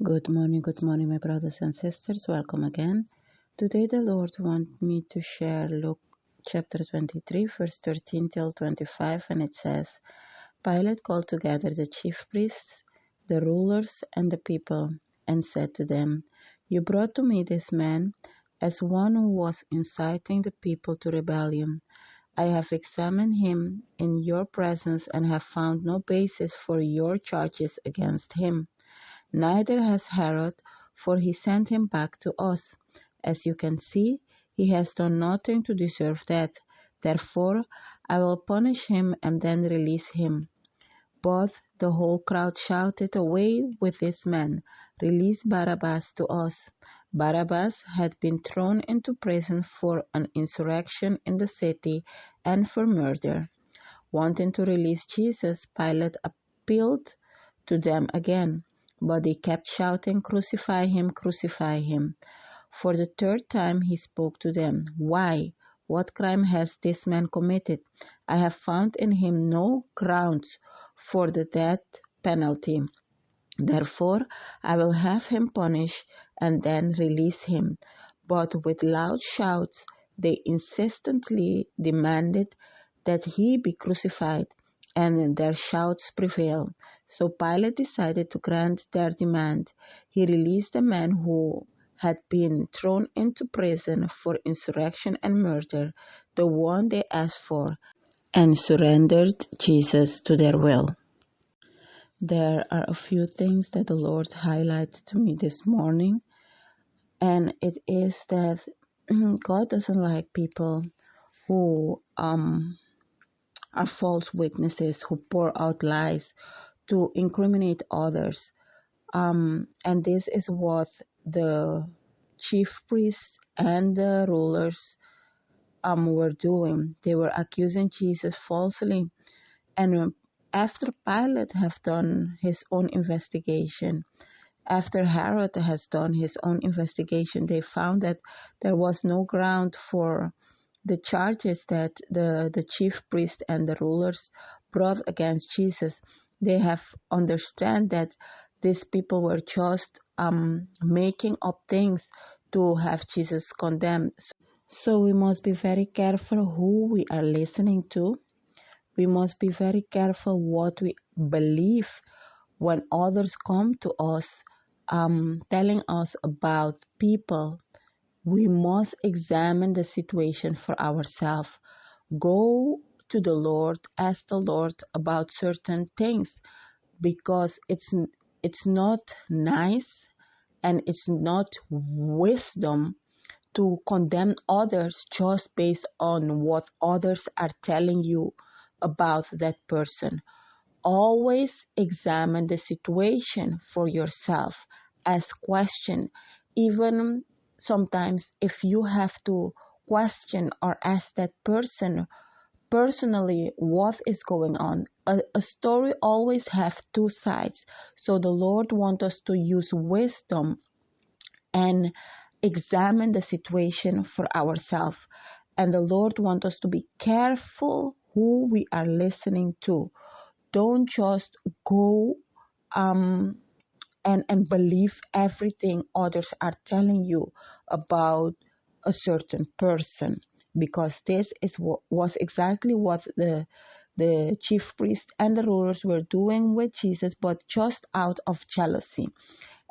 Good morning, my brothers and sisters. Welcome again. Today, the Lord wants me to share Luke chapter 23, verse 13 till 25, and it says, Pilate called together the chief priests, the rulers, and the people, and said to them, You brought to me this man as one who was inciting the people to rebellion. I have examined him in your presence and have found no basis for your charges against him. Neither has Herod, for he sent him back to us. As you can see, he has done nothing to deserve death. Therefore, I will punish him and then release him. But the whole crowd shouted, Away with this man! Release Barabbas to us. Barabbas had been thrown into prison for an insurrection in the city and for murder. Wanting to release Jesus, Pilate appealed to them again, but they kept shouting, Crucify him, crucify him. For the third time he spoke to them. Why? What crime has this man committed? I have found in him no grounds for the death penalty. Therefore, I will have him punished and then release him. But with loud shouts, they insistently demanded that he be crucified, and their shouts prevailed. So Pilate decided to grant their demand. He released the man who had been thrown into prison for insurrection and murder, the one they asked for, and surrendered Jesus to their will. There are a few things that the Lord highlighted to me this morning, and it is that God doesn't like people who are false witnesses, who pour out lies to incriminate others. And this is what the chief priests and the rulers were doing. They were accusing Jesus falsely. And after Pilate has done his own investigation, after Herod has done his own investigation, they found that there was no ground for the charges that the chief priest and the rulers brought against Jesus. They have understand that these people were just making up things to have Jesus condemned. So we must be very careful who we are listening to. We must be very careful what we believe when others come to us telling us about people. We must examine the situation for ourselves. Go to the Lord, ask the Lord about certain things, because it's not nice and it's not wisdom to condemn others just based on what others are telling you about that person. Always examine the situation for yourself. Ask questions. Even sometimes if you have to question or ask that person personally what is going on. A story always have two sides. So the Lord wants us to use wisdom and examine the situation for ourselves. And the Lord wants us to be careful who we are listening to. Don't just go and believe everything others are telling you about a certain person, because this is was exactly what the chief priest and the rulers were doing with Jesus, but just out of jealousy.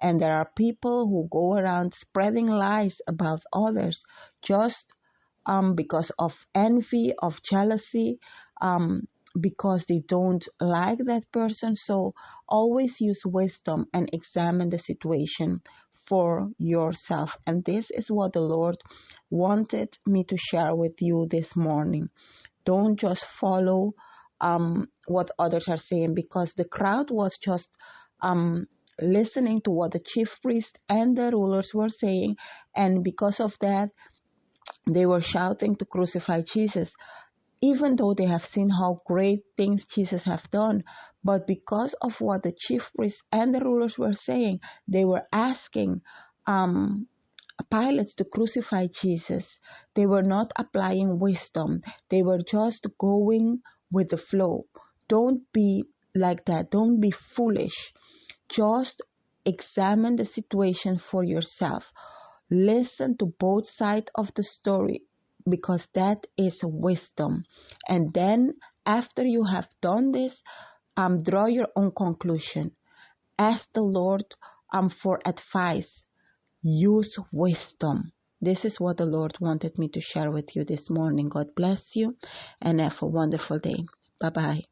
And there are people who go around spreading lies about others just because of envy, of jealousy, because they don't like that person. So always use wisdom and examine the situation for yourself. And this is what the Lord wanted me to share with you this morning. Don't just follow what others are saying, because the crowd was just listening to what the chief priest and the rulers were saying, and because of that they were shouting to crucify Jesus, even though they have seen how great things Jesus have done. But because of what the chief priests and the rulers were saying, they were asking Pilate to crucify Jesus. They were not applying wisdom. They were just going with the flow. Don't be like that. Don't be foolish. Just examine the situation for yourself. Listen to both sides of the story, because that is wisdom. And then after you have done this, draw your own conclusion. Ask the Lord for advice. Use wisdom. This is what the Lord wanted me to share with you this morning. God bless you and have a wonderful day. Bye-bye.